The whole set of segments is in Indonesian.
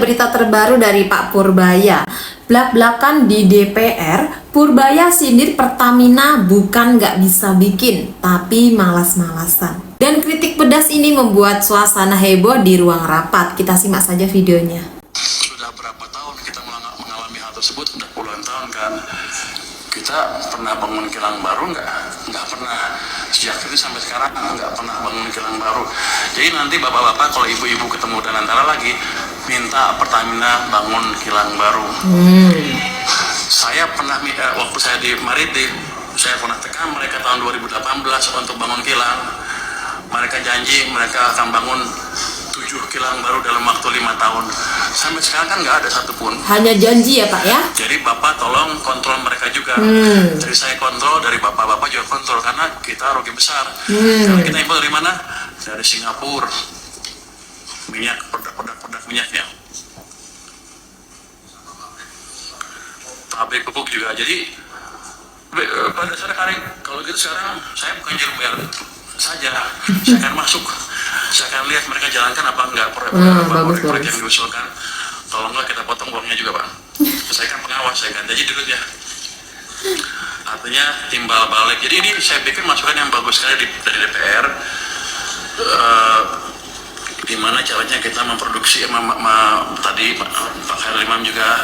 berita terbaru dari Pak Purbaya. Blak-blakan di DPR, Purbaya sindir Pertamina bukan nggak bisa bikin, tapi malas-malasan. Dan kritik pedas ini membuat suasana heboh di ruang rapat. Kita simak saja videonya. Sudah berapa tahun kita mengalami hal tersebut? Sudah puluhan tahun kan. Kita pernah bangun kilang baru nggak pernah. Sejak itu sampai sekarang nggak pernah bangun kilang baru. Jadi nanti bapak-bapak kalau ibu-ibu ketemu dan antara lagi minta Pertamina bangun kilang baru. Saya pernah waktu saya di Maritim, saya pernah tekan mereka tahun 2018 untuk bangun kilang. Mereka janji mereka akan bangun 7 kilang baru dalam waktu 5 tahun. Sampai sekarang kan nggak ada satupun. Hanya janji ya Pak ya? Jadi Bapak tolong kontrol mereka juga. Dari saya kontrol, dari Bapak-Bapak juga kontrol. Karena kita rugi besar. Karena kita impor dari mana? Dari Singapura. Minyak, produk minyaknya. Pabrik pupuk juga. Jadi pada dasarnya kalau gitu sekarang saya bukan juru bayar saja. Saya akan masuk. Saya akan lihat mereka jalankan apa enggak proyek yang diusulkan. Kalau enggak kita potong uangnya juga Pak. Saya kan pengawas, saya kan gaji dulu ya. Artinya timbal balik. Jadi ini saya pikir masukan yang bagus sekali dari DPR. Gimana caranya kita memproduksi tadi Pak Khairul Imam juga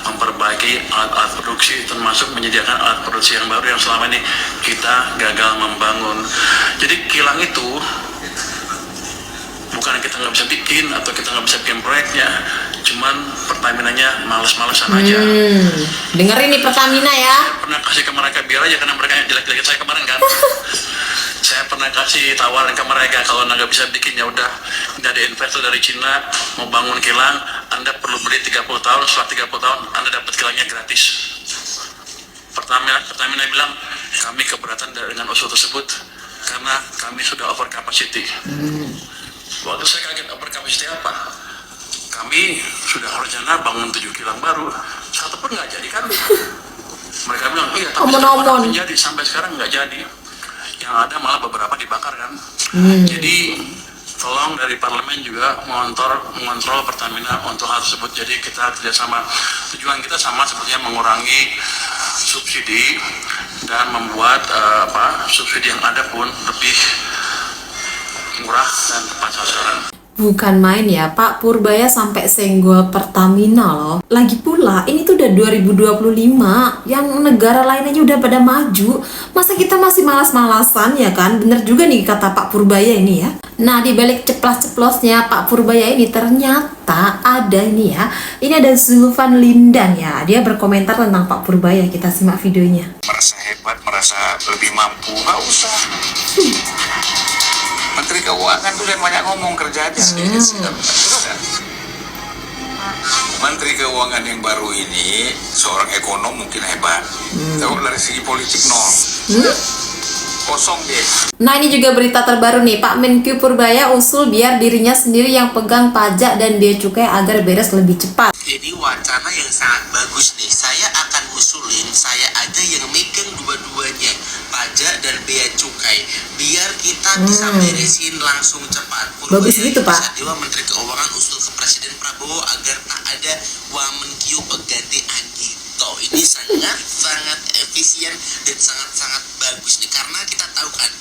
memperbaiki alat produksi, termasuk menyediakan alat produksi yang baru yang selama ini kita gagal membangun. Jadi kilang itu bukan kita nggak bisa bikin atau kita nggak bisa bikin proyeknya, cuman Pertaminanya males-malesan aja. Dengerin nih Pertamina ya. Pernah kasih ke mereka biar aja karena mereka jelek-jelekin saya kemarin kan. Saya pernah kasih tawaran ke mereka kalau nggak bisa bikin ya udah, ada investor dari Cina mau bangun kilang, Anda perlu beli 30 tahun, setelah 30 tahun Anda dapat kilangnya gratis. Pertamina bilang kami keberatan dengan usul tersebut karena kami sudah over capacity. Waktu saya kaget over capacity apa? Kami sudah rencana bangun 7 kilang baru, satu pun nggak jadi kan? Mereka bilang iya tapi sudah menjadi, sampai sekarang nggak jadi. Yang ada malah beberapa dibakar kan. Jadi tolong dari parlemen juga mengontrol Pertamina untuk hal tersebut. Jadi kita kerjasama, tujuan kita sama sepertinya mengurangi subsidi dan membuat subsidi yang ada pun lebih murah dan tepat sasaran. Bukan main ya, Pak Purbaya sampai senggol Pertamina loh. Lagi pula, ini tuh udah 2025, yang negara lain aja udah pada maju. Masa kita masih malas-malasan ya kan? Bener juga nih kata Pak Purbaya ini ya. Nah, di balik ceplas-ceplosnya Pak Purbaya ini ternyata ada ini ya. Ini ada Zulfan Lindan ya. Dia berkomentar tentang Pak Purbaya. Kita simak videonya. Merasa hebat, merasa lebih mampu, nggak usah. Menteri Keuangan tuh yang banyak ngomong, kerja aja. Menteri Keuangan yang baru ini seorang ekonom mungkin hebat, tapi dari segi politik nol, kosong dia. Nah, ini juga berita terbaru nih, Pak Menkyu Purbaya usul biar dirinya sendiri yang pegang pajak dan bea cukai agar beres lebih cepat. Jadi wacana yang sangat bagus nih. Saya akan usulin saya aja yang megang dua-duanya, pajak dan bea cukai, biar kita bisa beresin langsung cepat. Bagus gitu Pak. Dewa Menteri Keuangan usul ke Presiden Prabowo agar tak ada Wamenkyu pengganti Anggito. Ini sangat efisien dan sangat bagus nih, karena kita tahu kan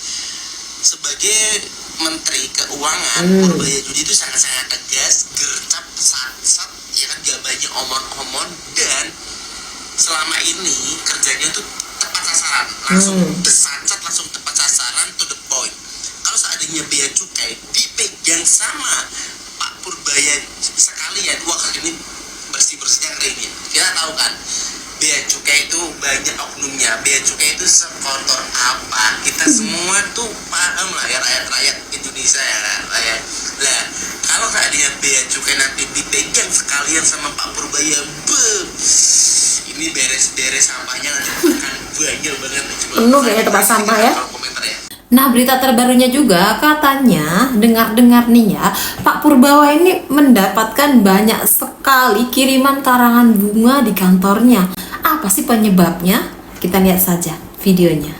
sebagai Menteri Keuangan Purbaya Judi itu sangat tegas, gercep, sat ya kan, gak banyak omon-omon, dan selama ini kerjanya tuh tepat sasaran, langsung desat, langsung tepat sasaran, to the point. Kalau seandainya bea cukai dipegang sama Pak Purbaya sekalian, wah ini bersih-bersihnya keren ya. Kita tahu kan bea cukai itu banyak oknumnya, bea cukai itu sekotor apa, kita semua tuh paham lah ya, rakyat Indonesia ya lah. Kalau seandainya bea cukai nanti dipegang sekalian sama Pak Purbaya, ini beres-beres sampahnya nanti akan banyak banget. Penuh kayak tempat sampah ya. Komentar ya. Nah, berita terbarunya juga katanya, dengar-dengar nih ya, Pak Purbaya ini mendapatkan banyak sekali kiriman karangan bunga di kantornya. Apa sih penyebabnya? Kita lihat saja videonya.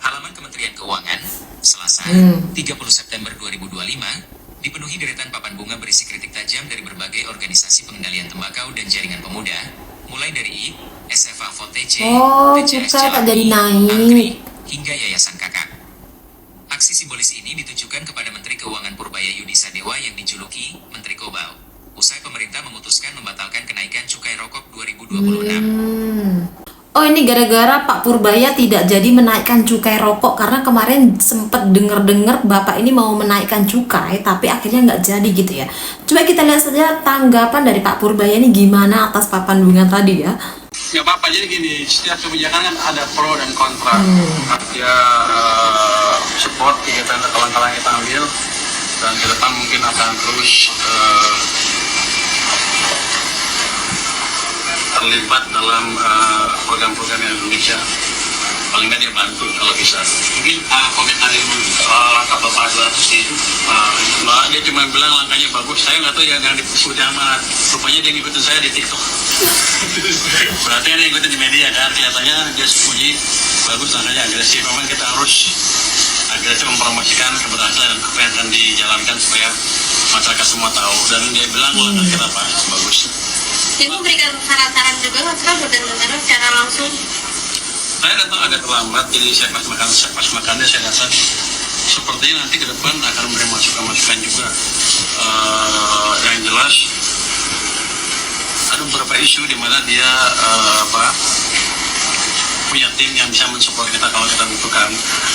Halaman Kementerian Keuangan, Selasa, 30 September 2025, dipenuhi deretan papan bunga berisi kritik tajam dari berbagai organisasi pengendalian tembakau dan jaringan pemuda, mulai dari SFA VOTC, TCS cukai tak jadi Jalani, naik. Antri, hingga Yayasan Kakak. Aksi simbolis ini ditujukan kepada Menteri Keuangan Purbaya Yudi Sadewa yang dijuluki Menteri Kobau. Usai pemerintah memutuskan membatalkan kenaikan cukai rokok 2026. Oh, ini gara-gara Pak Purbaya tidak jadi menaikkan cukai rokok karena kemarin sempet denger-dengar Bapak ini mau menaikkan cukai tapi akhirnya nggak jadi gitu ya. Coba kita lihat saja tanggapan dari Pak Purbaya ini gimana atas papan bunga tadi ya. Nggak apa-apa, jadi gini, setiap kebijakan kan ada pro dan kontra. Dia support kegiatan kawan-kawan yang kita ambil, dan ke depan mungkin akan terus terlibat dalam program-program yang Indonesia. Paling nggak dia bantu kalau bisa. Mungkin komentar soal langkah Bapak 200 itu, dia cuma bilang langkahnya bagus. Saya nggak tahu yang disebut yang mana. Rupanya dia ngikutin saya di TikTok. Berarti dia ngikutin di media kan. Kelihatannya dia puji bagus, langkahnya agresif. Memang kita harus agresif mempromosikan keberhasilan dan apa yang akan dijalankan supaya masyarakat semua tahu. Dan dia bilang langkah kita bagus. Dia memberikan saran-saran juga nggak sih buat negara secara langsung? Saya datang agak terlambat, jadi saya pas makannya saya datang. Sepertinya nanti ke depan akan memberi masukan juga. Yang jelas ada beberapa isu di mana dia punya tim yang bisa mensupport kita kalau kita butuhkan.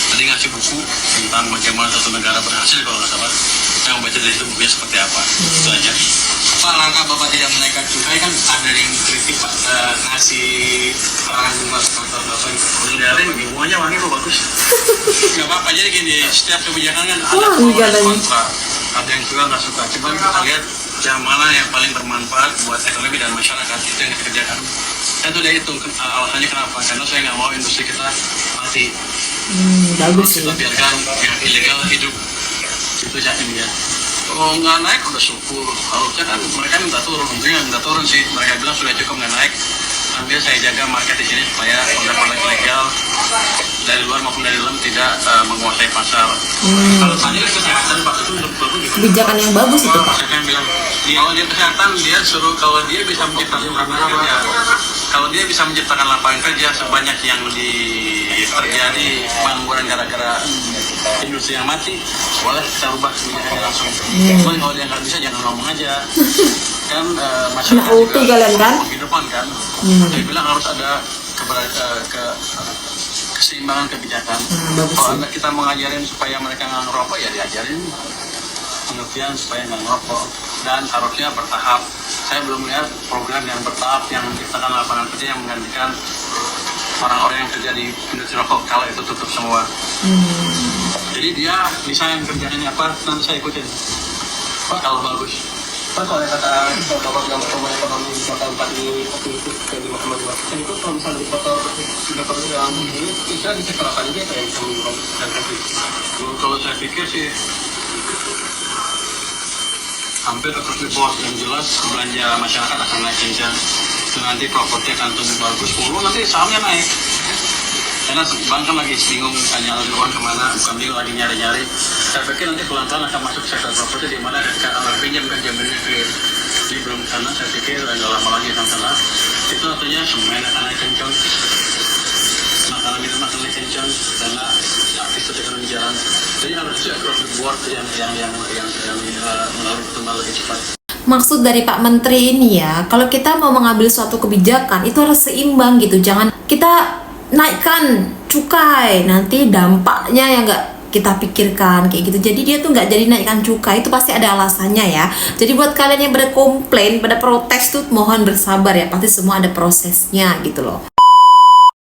Tadi ngasih buku tentang bagaimana satu negara berhasil kalau nggak salah. Saya mau baca dari itu bukunya seperti apa. Itu aja. Pak, langkah Bapak tidak menaikkan cukai kan ada yang kritik Pak, ngasih perangan bunga kantor Bapak itu. Dengarin bunganya wangi kok bagus. Nggak apa-apa, jadi gini, setiap kebijakan kan ada Wangi pro dan katanya. kontra. Ada yang suka nggak suka. Cuma kita lihat yang mana yang paling bermanfaat buat ekonomi dan masyarakat, itu yang kita kerjakan. Saya sudah hitung alasannya kenapa. Karena saya nggak mau industri kita mati. Bagus Kita ya. biarkan yang ilegal hidup. Itu jamin ya. Kalau nggak naik udah syukur. Harusnya kan mereka minta turun, untungnya minta turun sih. Mereka bilang sudah cukup nggak naik. Sambil saya jaga market di sini supaya produk-produk ilegal dari luar maupun dari dalam tidak menguasai pasar. Kalau tadi kesehatan Pak itu bagus. Kebijakan yang bagus itu Pak. Saya kan bilang, kalau dia kesehatan dia suruh kalau dia bisa menciptakan lapangan kerja, kalau dia bisa menciptakan lapangan kerja sebanyak yang terjadi pengangguran gara-gara industri yang mati, boleh kita rubah kebijakan langsung. Cuman kalau dia nggak bisa jangan ngomong aja. Kan masyarakat Nah, ulti kalian kan? kehidupan kan. Saya bilang harus ada keseimbangan kebijakan. Bagus Kalau sih. anda kita mengajarin supaya mereka nggak ngerokok ya diajarin pengertian supaya nggak ngerokok, dan harusnya bertahap. Saya belum melihat program yang bertahap yang menciptakan lapangan kerja yang menggantikan orang-orang yang kerja di industri rokok kalau itu tutup semua. Jadi dia desain kerjanya apa nanti saya ikutin. Pak kalau bagus. Pak, kalau kata Bapak yang pertumbuhan ekonomi di kuartal 4 ini optimistis ke 5,2% itu kalau misalnya di kuartal 3 dalam ini bisa disekolahkan juga kayak bisa mengurangkan konflik. Kalau saya pikir sih hampir terus di bawah. Yang jelas belanja masyarakat akan naik kencang. Itu nanti properti akan tumbuh bagus. Nanti sahamnya naik. Karena bank kan lagi bingung tanya uang kemana, bukan bingung lagi nyari-nyari. Saya pikir nanti pelan-pelan akan masuk sektor properti di mana ketika orang pinjam kan jaminnya clear. Jadi belum sana, saya pikir nggak lama lagi akan sana. Itu artinya semen akan naik kencang, makanan minum akan naik kencang karena aktivitas ekonomi jalan. Jadi harusnya across the board yang mengaruh kembali lebih cepat. Maksud dari Pak Menteri ini ya, kalau kita mau mengambil suatu kebijakan itu harus seimbang gitu. Jangan kita naikkan cukai, nanti dampaknya yang nggak kita pikirkan kayak gitu. Jadi dia tuh nggak jadi naikkan cukai, itu pasti ada alasannya ya. Jadi buat kalian yang pada komplain, pada protes tuh mohon bersabar ya, pasti semua ada prosesnya gitu loh.